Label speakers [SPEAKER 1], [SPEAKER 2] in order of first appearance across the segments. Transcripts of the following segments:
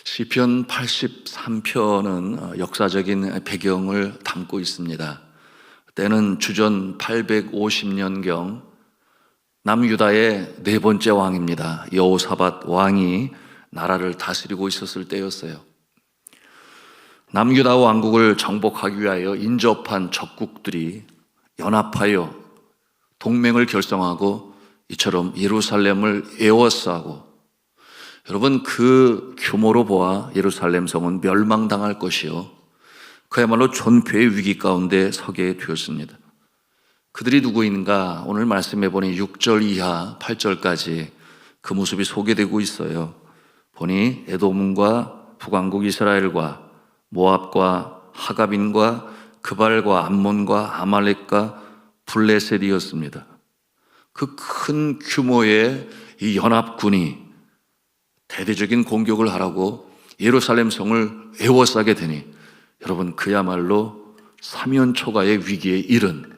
[SPEAKER 1] 시편 83편은 역사적인 배경을 담고 있습니다. 때는 주전 850년경 남유다의 네 번째 왕입니다. 여호사밧 왕이 나라를 다스리고 있었을 때였어요. 남유다 왕국을 정복하기 위하여 인접한 적국들이 연합하여 동맹을 결성하고 이처럼 예루살렘을 에워싸고, 여러분, 그 규모로 보아 예루살렘 성은 멸망당할 것이요, 그야말로 존폐의 위기 가운데 서게 되었습니다. 그들이 누구인가? 오늘 말씀해 보니 6절 이하 8절까지 그 모습이 소개되고 있어요. 보니 에돔과 북왕국 이스라엘과 모압과 하갑인과 그발과 암몬과 아말렉과 블레셋이었습니다. 그 큰 규모의 이 연합군이 대대적인 공격을 하라고 예루살렘 성을 에워싸게 되니, 여러분, 그야말로 사면초가의 위기에 이른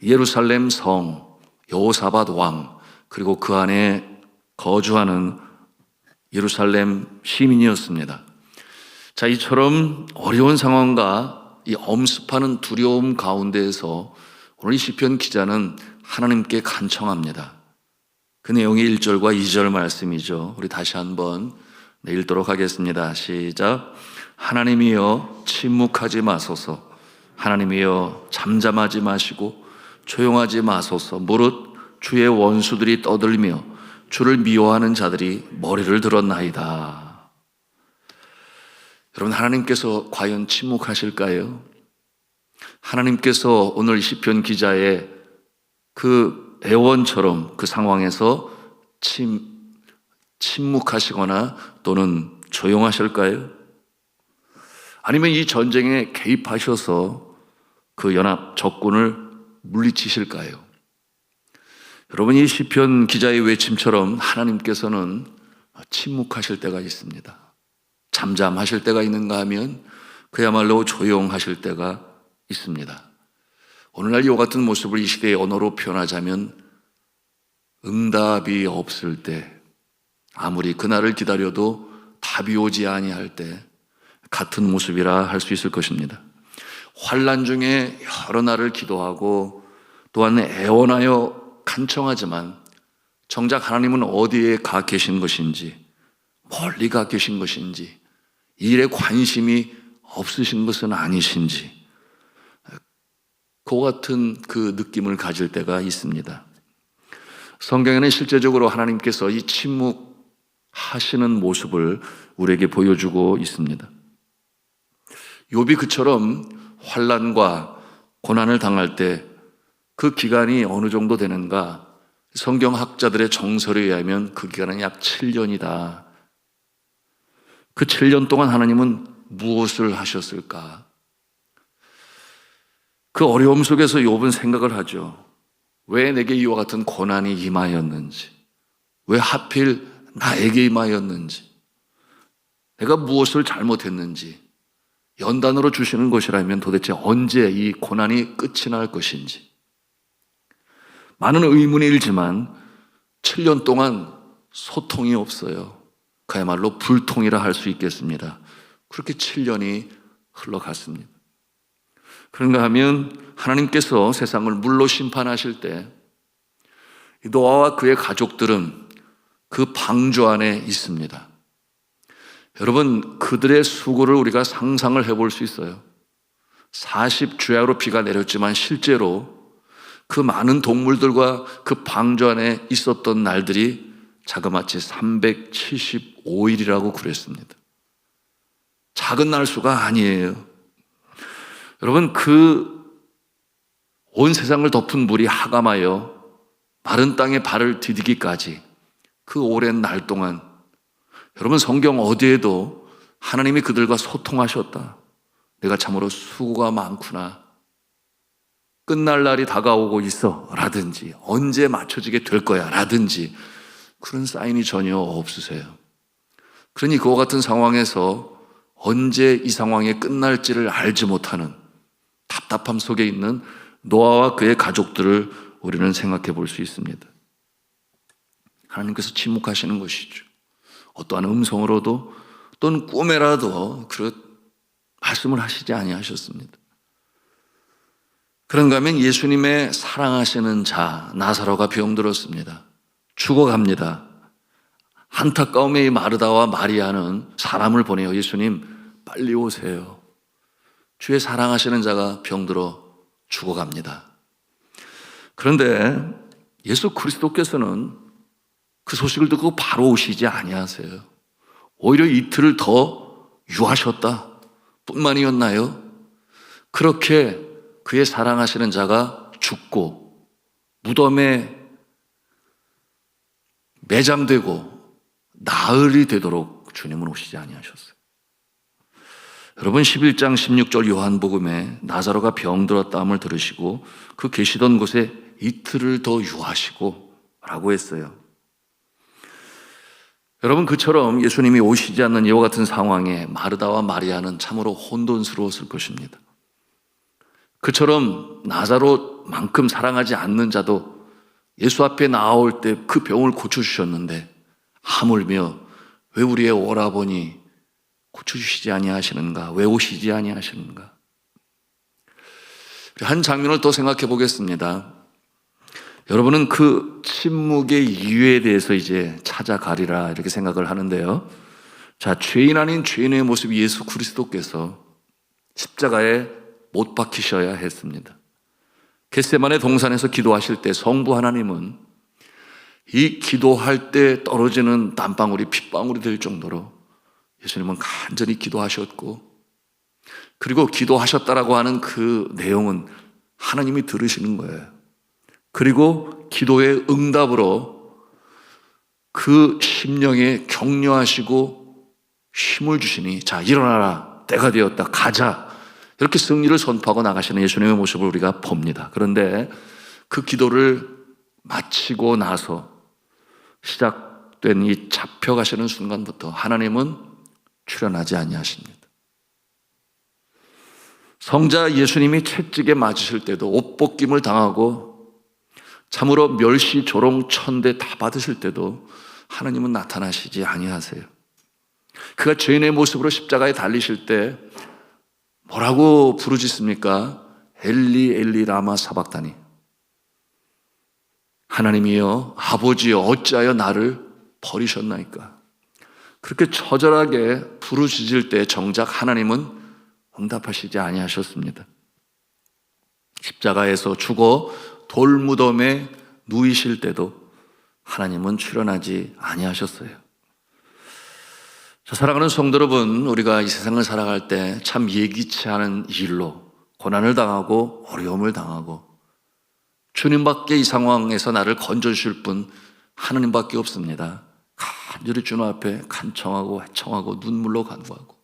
[SPEAKER 1] 예루살렘 성, 여호사밧 왕, 그리고 그 안에 거주하는 예루살렘 시민이었습니다. 자, 이처럼 어려운 상황과 이 엄습하는 두려움 가운데에서 오늘 이 시편 기자는 하나님께 간청합니다. 그 내용이 1절과 2절 말씀이죠. 우리 다시 한번 읽도록 하겠습니다. 시작. 하나님이여 침묵하지 마소서. 하나님이여 잠잠하지 마시고 조용하지 마소서. 무릇 주의 원수들이 떠들며 주를 미워하는 자들이 머리를 들었나이다. 여러분, 하나님께서 과연 침묵하실까요? 하나님께서 오늘 시편 기자의 그 애원처럼 그 상황에서 침묵하시거나 또는 조용하실까요? 아니면 이 전쟁에 개입하셔서 그 연합 적군을 물리치실까요? 여러분, 이 시편 기자의 외침처럼 하나님께서는 침묵하실 때가 있습니다. 잠잠하실 때가 있는가 하면 그야말로 조용하실 때가 있습니다. 오늘날 이와 같은 모습을 이 시대의 언어로 표현하자면 응답이 없을 때, 아무리 그날을 기다려도 답이 오지 아니할 때 같은 모습이라 할 수 있을 것입니다. 환난 중에 여러 날을 기도하고 또한 애원하여 간청하지만 정작 하나님은 어디에 가 계신 것인지, 멀리 가 계신 것인지, 일에 관심이 없으신 것은 아니신지, 그와 같은 그 느낌을 가질 때가 있습니다. 성경에는 실제적으로 하나님께서 이 침묵하시는 모습을 우리에게 보여주고 있습니다. 욥이 그처럼 환난과 고난을 당할 때 그 기간이 어느 정도 되는가? 성경학자들의 정설에 의하면 그 기간은 약 7년이다. 그 7년 동안 하나님은 무엇을 하셨을까? 그 어려움 속에서 욥은 생각을 하죠. 왜 내게 이와 같은 고난이 임하였는지, 왜 하필 나에게 임하였는지, 내가 무엇을 잘못했는지, 연단으로 주시는 것이라면 도대체 언제 이 고난이 끝이 날 것인지 많은 의문이 일지만 7년 동안 소통이 없어요. 그야말로 불통이라 할 수 있겠습니다. 그렇게 7년이 흘러갔습니다. 그런가 하면 하나님께서 세상을 물로 심판하실 때 노아와 그의 가족들은 그 방주 안에 있습니다. 여러분, 그들의 수고를 우리가 상상을 해볼 수 있어요. 40주야로 비가 내렸지만 실제로 그 많은 동물들과 그 방주 안에 있었던 날들이 자그마치 375일이라고 그랬습니다. 작은 날수가 아니에요. 여러분, 그 온 세상을 덮은 물이 하감하여 마른 땅에 발을 디디기까지 그 오랜 날 동안, 여러분, 성경 어디에도 하나님이 그들과 소통하셨다, 내가 참으로 수고가 많구나, 끝날 날이 다가오고 있어 라든지 언제 맞춰지게 될 거야 라든지 그런 사인이 전혀 없으세요. 그러니 그와 같은 상황에서 언제 이 상황이 끝날지를 알지 못하는 답답함 속에 있는 노아와 그의 가족들을 우리는 생각해 볼 수 있습니다. 하나님께서 침묵하시는 것이죠. 어떠한 음성으로도 또는 꿈에라도 그런 말씀을 하시지 아니하셨습니다. 그런가 하면 예수님의 사랑하시는 자 나사로가 병들었습니다. 죽어갑니다. 안타까움에 이 마르다와 마리아는 사람을 보내요. 예수님 빨리 오세요. 주의 사랑하시는 자가 병들어 죽어갑니다. 그런데 예수 그리스도께서는 그 소식을 듣고 바로 오시지 아니하세요. 오히려 이틀을 더 유하셨다 뿐만이었나요? 그렇게 그의 사랑하시는 자가 죽고 무덤에 매장되고 나흘이 되도록 주님은 오시지 아니하셨어요. 여러분 11장 16절 요한복음에 나사로가 병들었다함을 들으시고 그 계시던 곳에 이틀을 더 유하시고 라고 했어요. 여러분 그처럼 예수님이 오시지 않는 이와 같은 상황에 마르다와 마리아는 참으로 혼돈스러웠을 것입니다. 그처럼 나사로만큼 사랑하지 않는 자도 예수 앞에 나올 때 그 병을 고쳐주셨는데 하물며 왜 우리의 오라버니 고쳐주시지 아니하시는가? 왜 오시지 아니하시는가? 한 장면을 또 생각해 보겠습니다. 여러분은 그 침묵의 이유에 대해서 이제 찾아가리라 이렇게 생각을 하는데요. 자, 죄인 아닌 죄인의 모습 예수 그리스도께서 십자가에 못 박히셔야 했습니다. 겟세마네 동산에서 기도하실 때 성부 하나님은 이 기도할 때 떨어지는 땀방울이 핏방울이 될 정도로 예수님은 간절히 기도하셨고, 그리고 기도하셨다라고 하는 그 내용은 하나님이 들으시는 거예요. 그리고 기도의 응답으로 그 심령에 격려하시고 힘을 주시니 자 일어나라 때가 되었다 가자 이렇게 승리를 선포하고 나가시는 예수님의 모습을 우리가 봅니다. 그런데 그 기도를 마치고 나서 시작된 이 잡혀가시는 순간부터 하나님은 출현하지 아니하십니다. 성자 예수님이 채찍에 맞으실 때도 옷벗김을 당하고 참으로 멸시, 조롱, 천대 다 받으실 때도 하나님은 나타나시지 아니하세요. 그가 죄인의 모습으로 십자가에 달리실 때 뭐라고 부르짖습니까? 엘리 엘리 라마 사박다니. 하나님이여 아버지여 어찌하여 나를 버리셨나이까. 그렇게 처절하게 부르짖을 때 정작 하나님은 응답하시지 아니하셨습니다. 십자가에서 죽어 돌무덤에 누이실 때도 하나님은 출현하지 아니하셨어요. 자, 사랑하는 성도 여러분, 우리가 이 세상을 살아갈 때 참 예기치 않은 일로 고난을 당하고 어려움을 당하고 주님밖에 이 상황에서 나를 건져주실 분 하나님밖에 없습니다. 간절히 주님 앞에 간청하고 애청하고 눈물로 간구하고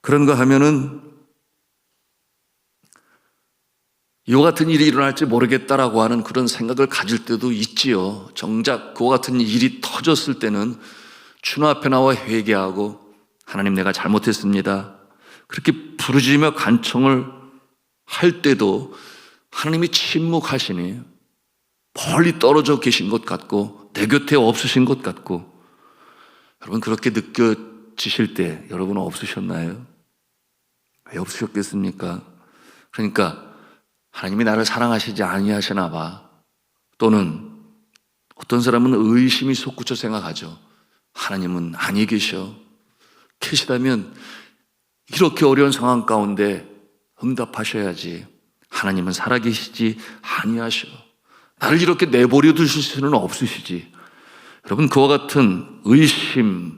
[SPEAKER 1] 그런가 하면은 이와 같은 일이 일어날지 모르겠다라고 하는 그런 생각을 가질 때도 있지요. 정작 그와 같은 일이 터졌을 때는 주님 앞에 나와 회개하고 하나님 내가 잘못했습니다. 그렇게 부르짖으며 간청을 할 때도 하나님이 침묵하시니 멀리 떨어져 계신 것 같고 내 곁에 없으신 것 같고 여러분 그렇게 느껴지실 때 여러분은 없으셨나요? 왜 없으셨겠습니까? 그러니까 하나님이 나를 사랑하시지 아니하시나 봐. 또는 어떤 사람은 의심이 솟구쳐 생각하죠. 하나님은 아니 계셔. 계시다면 이렇게 어려운 상황 가운데 응답하셔야지. 하나님은 살아계시지 아니하셔. 나를 이렇게 내버려 두실 수는 없으시지. 여러분 그와 같은 의심이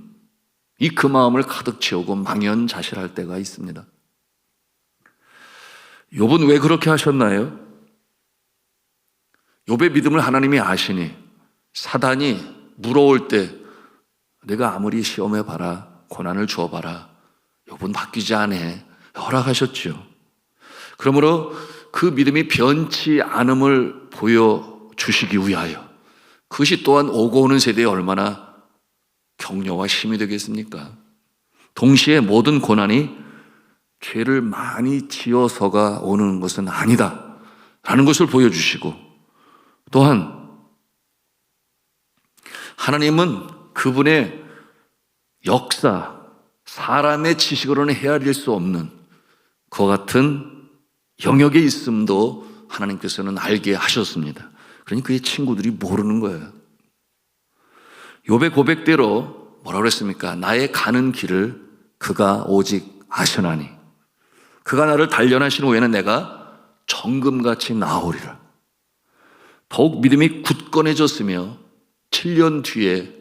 [SPEAKER 1] 그 마음을 가득 채우고 망연자실할 때가 있습니다. 욥은 왜 그렇게 하셨나요? 욥의 믿음을 하나님이 아시니 사단이 물어올 때 내가 아무리 시험해봐라 고난을 주어봐라 욥은 바뀌지 않아 허락하셨죠. 그러므로 그 믿음이 변치 않음을 보여주시기 위하여 그것이 또한 오고 오는 세대에 얼마나 격려와 힘이 되겠습니까? 동시에 모든 고난이 죄를 많이 지어서가 오는 것은 아니다. 라는 것을 보여주시고, 또한 하나님은 그분의 역사, 사람의 지식으로는 헤아릴 수 없는 그와 같은 영역에 있음도 하나님께서는 알게 하셨습니다. 그러니 그의 친구들이 모르는 거예요. 욥의 고백대로 뭐라고 그랬습니까? 나의 가는 길을 그가 오직 아시나니 그가 나를 단련하신 후에는 내가 정금같이 나오리라. 더욱 믿음이 굳건해졌으며 7년 뒤에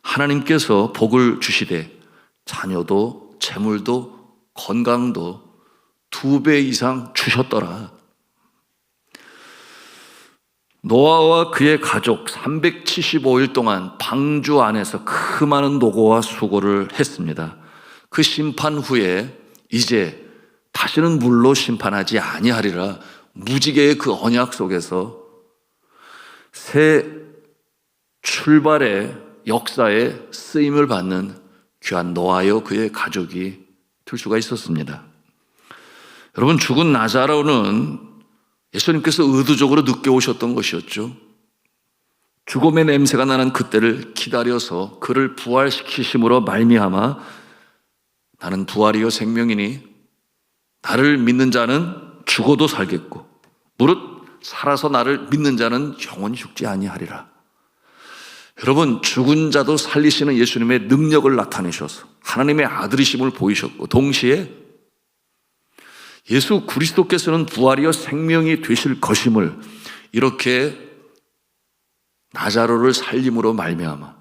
[SPEAKER 1] 하나님께서 복을 주시되 자녀도 재물도 건강도 2배 이상 주셨더라. 노아와 그의 가족 375일 동안 방주 안에서 그 많은 노고와 수고를 했습니다. 그 심판 후에 이제 다시는 물로 심판하지 아니하리라. 무지개의 그 언약 속에서 새 출발의 역사에 쓰임을 받는 귀한 노아여 그의 가족이 될 수가 있었습니다. 여러분, 죽은 나사로는 예수님께서 의도적으로 늦게 오셨던 것이었죠. 죽음의 냄새가 나는 그때를 기다려서 그를 부활시키심으로 말미암아 나는 부활이요 생명이니 나를 믿는 자는 죽어도 살겠고 무릇 살아서 나를 믿는 자는 영원히 죽지 아니하리라. 여러분, 죽은 자도 살리시는 예수님의 능력을 나타내셔서 하나님의 아들이심을 보이셨고, 동시에 예수 그리스도께서는 부활이요 생명이 되실 것임을 이렇게 나사로를 살림으로 말미암아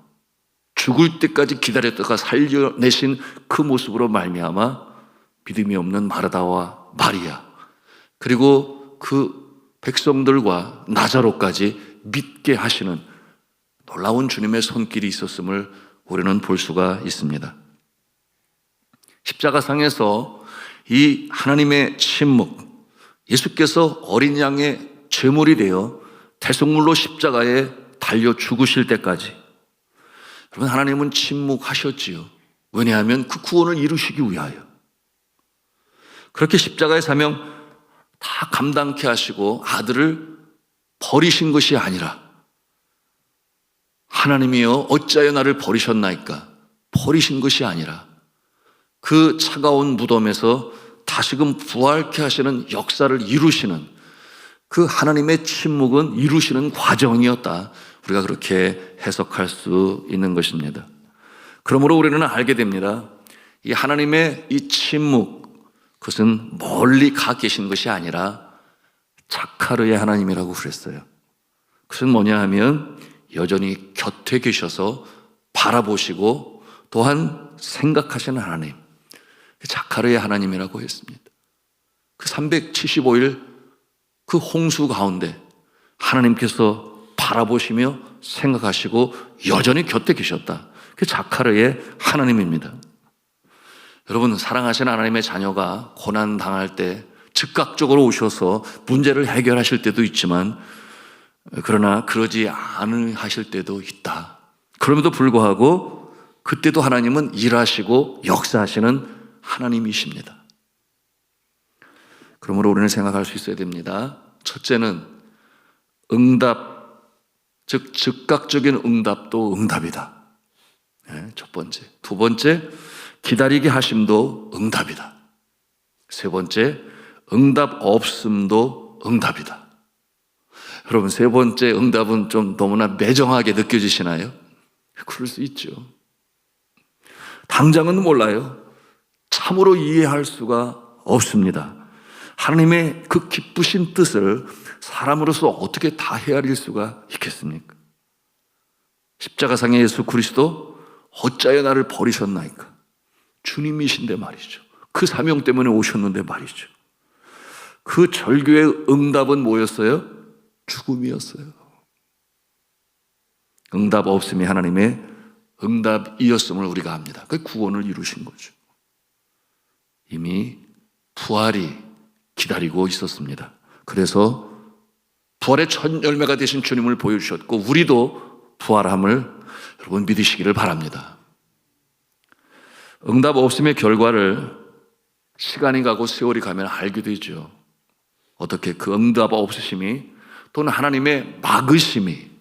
[SPEAKER 1] 죽을 때까지 기다렸다가 살려내신 그 모습으로 말미암아 믿음이 없는 마르다와 마리아 그리고 그 백성들과 나사로까지 믿게 하시는 놀라운 주님의 손길이 있었음을 우리는 볼 수가 있습니다. 십자가상에서 이 하나님의 침묵, 예수께서 어린 양의 제물이 되어 대속물로 십자가에 달려 죽으실 때까지 여러분, 하나님은 침묵하셨지요. 왜냐하면 그 구원을 이루시기 위하여. 그렇게 십자가의 사명 다 감당케 하시고 아들을 버리신 것이 아니라 하나님이여 어찌하여 나를 버리셨나이까? 버리신 것이 아니라 그 차가운 무덤에서 다시금 부활케 하시는 역사를 이루시는 그 하나님의 침묵은 이루시는 과정이었다. 우리가 그렇게 해석할 수 있는 것입니다. 그러므로 우리는 알게 됩니다. 이 하나님의 이 침묵, 그것은 멀리 가 계신 것이 아니라 자카르의 하나님이라고 그랬어요. 그것은 뭐냐 하면 여전히 곁에 계셔서 바라보시고 또한 생각하시는 하나님, 자카르의 하나님이라고 했습니다. 그 375일 그 홍수 가운데 하나님께서 바라보시며 생각하시고 여전히 곁에 계셨다. 그 자카르의 하나님입니다. 여러분, 사랑하시는 하나님의 자녀가 고난 당할 때 즉각적으로 오셔서 문제를 해결하실 때도 있지만, 그러나 그러지 않으실 때도 있다. 그럼에도 불구하고 그때도 하나님은 일하시고 역사하시는 하나님이십니다. 그러므로 우리는 생각할 수 있어야 됩니다. 첫째는 응답, 즉 즉각적인 응답도 응답이다. 첫 번째. 두 번째, 기다리게 하심도 응답이다. 세 번째, 응답 없음도 응답이다. 여러분, 세 번째 응답은 좀 너무나 매정하게 느껴지시나요? 그럴 수 있죠. 당장은 몰라요. 참으로 이해할 수가 없습니다. 하나님의 그 기쁘신 뜻을 사람으로서 어떻게 다 헤아릴 수가 있겠습니까? 십자가상의 예수 그리스도 어찌하여 나를 버리셨나이까? 주님이신데 말이죠. 그 사명 때문에 오셨는데 말이죠. 그 절규의 응답은 뭐였어요? 죽음이었어요. 응답 없음이 하나님의 응답이었음을 우리가 압니다. 그 구원을 이루신 거죠. 이미 부활이 기다리고 있었습니다. 그래서 부활의 첫 열매가 되신 주님을 보여주셨고 우리도 부활함을 여러분 믿으시기를 바랍니다. 응답 없음의 결과를 시간이 가고 세월이 가면 알게 되죠. 어떻게 그 응답 없으심이 또는 하나님의 막으심이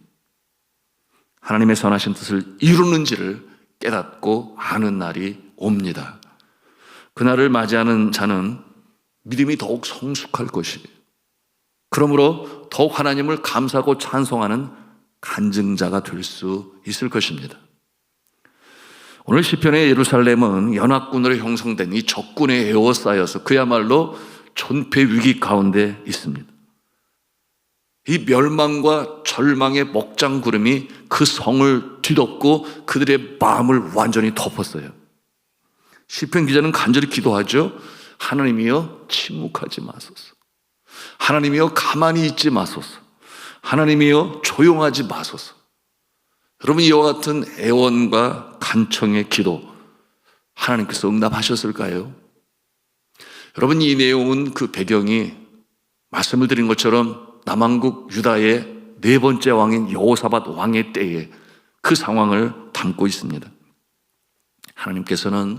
[SPEAKER 1] 하나님의 선하신 뜻을 이루는지를 깨닫고 아는 날이 옵니다. 그날을 맞이하는 자는 믿음이 더욱 성숙할 것이에요. 그러므로 더욱 하나님을 감사하고 찬송하는 간증자가 될 수 있을 것입니다. 오늘 시편의 예루살렘은 연합군으로 형성된 이 적군에 에워싸여서 그야말로 존폐 위기 가운데 있습니다. 이 멸망과 절망의 먹장 구름이 그 성을 뒤덮고 그들의 마음을 완전히 덮었어요. 시편 기자는 간절히 기도하죠. 하나님이여 침묵하지 마소서. 하나님이여 가만히 있지 마소서. 하나님이여 조용하지 마소서. 여러분, 이와 같은 애원과 간청의 기도 하나님께서 응답하셨을까요? 여러분, 이 내용은 그 배경이 말씀을 드린 것처럼 남왕국 유다의 네 번째 왕인 여호사밧 왕의 때에 그 상황을 담고 있습니다. 하나님께서는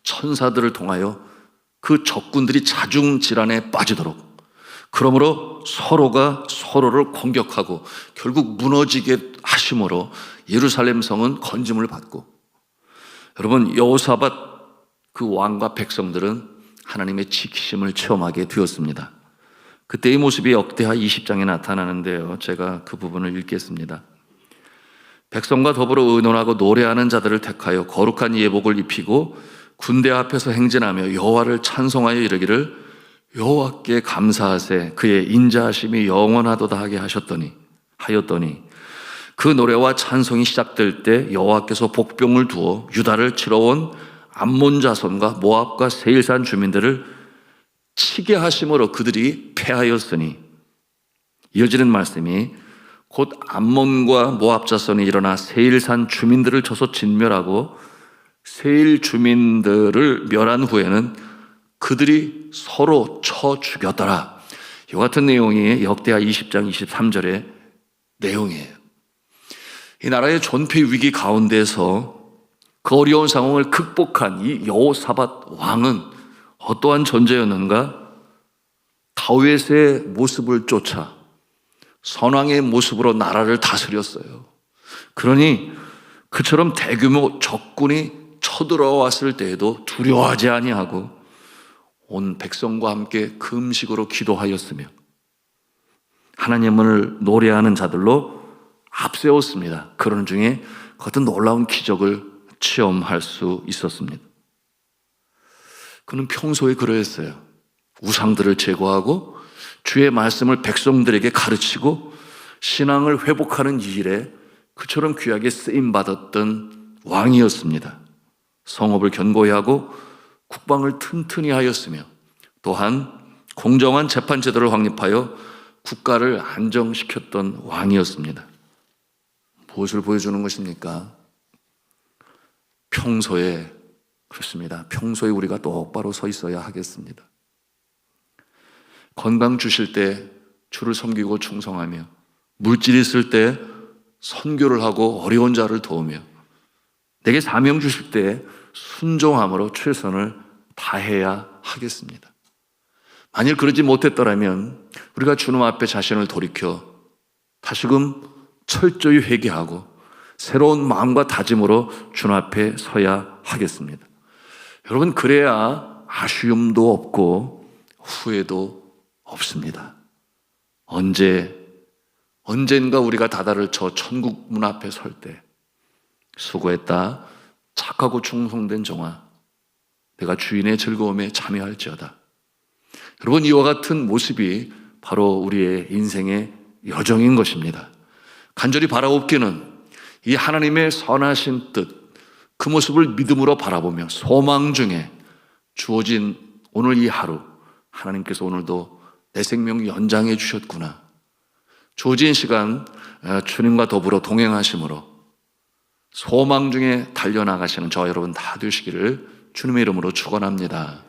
[SPEAKER 1] 천사들을 통하여 그 적군들이 자중질환에 빠지도록, 그러므로 서로가 서로를 공격하고 결국 무너지게 하심으로 예루살렘 성은 건짐을 받고, 여러분, 여호사밧 그 왕과 백성들은 하나님의 지키심을 체험하게 되었습니다. 그때의 모습이 역대하 20장에 나타나는데요, 제가 그 부분을 읽겠습니다. 백성과 더불어 의논하고 노래하는 자들을 택하여 거룩한 예복을 입히고 군대 앞에서 행진하며 여호와를 찬송하여 이르기를 여호와께 감사하세 그의 인자하심이 영원하도다 하게 하였더니 그 노래와 찬송이 시작될 때 여호와께서 복병을 두어 유다를 치러 온 암몬 자손과 모압과 세일산 주민들을 치게 하심으로 그들이 패하였으니, 이어지는 말씀이 곧 암몬과 모압 자손이 일어나 세일산 주민들을 쳐서 진멸하고 세일 주민들을 멸한 후에는 그들이 서로 쳐 죽였더라. 이 같은 내용이 역대하 20장 23절의 내용이에요. 이 나라의 존폐 위기 가운데서 그 어려운 상황을 극복한 이 여호사밧 왕은 어떠한 존재였는가? 다윗의 모습을 쫓아 선왕의 모습으로 나라를 다스렸어요. 그러니 그처럼 대규모 적군이 쳐들어왔을 때에도 두려워하지 아니하고 온 백성과 함께 금식으로 기도하였으며 하나님을 노래하는 자들로 앞세웠습니다. 그런 중에 어떤 놀라운 기적을 체험할 수 있었습니다. 그는 평소에 그러했어요. 우상들을 제거하고 주의 말씀을 백성들에게 가르치고 신앙을 회복하는 일에 그처럼 귀하게 쓰임받았던 왕이었습니다. 성읍을 견고히 하고 국방을 튼튼히 하였으며 또한 공정한 재판 제도를 확립하여 국가를 안정시켰던 왕이었습니다. 무엇을 보여주는 것입니까? 평소에, 그렇습니다. 평소에 우리가 똑바로 서 있어야 하겠습니다. 건강 주실 때 주를 섬기고 충성하며, 물질 있을 때 선교를 하고 어려운 자를 도우며, 내게 사명 주실 때 순종함으로 최선을 다해야 하겠습니다. 만일 그러지 못했더라면 우리가 주님 앞에 자신을 돌이켜 다시금 철저히 회개하고 새로운 마음과 다짐으로 주님 앞에 서야 하겠습니다. 여러분, 그래야 아쉬움도 없고 후회도 없습니다. 언젠가 우리가 다다를 저 천국 문 앞에 설 때 수고했다, 착하고 충성된 종아, 내가 주인의 즐거움에 참여할지어다. 여러분, 이와 같은 모습이 바로 우리의 인생의 여정인 것입니다. 간절히 바라옵기는 이 하나님의 선하신 뜻, 그 모습을 믿음으로 바라보며 소망 중에 주어진 오늘 이 하루, 하나님께서 오늘도 내 생명 연장해 주셨구나. 주어진 시간 주님과 더불어 동행하심으로 소망 중에 달려나가시는 저와 여러분 다 되시기를 주님의 이름으로 축원합니다.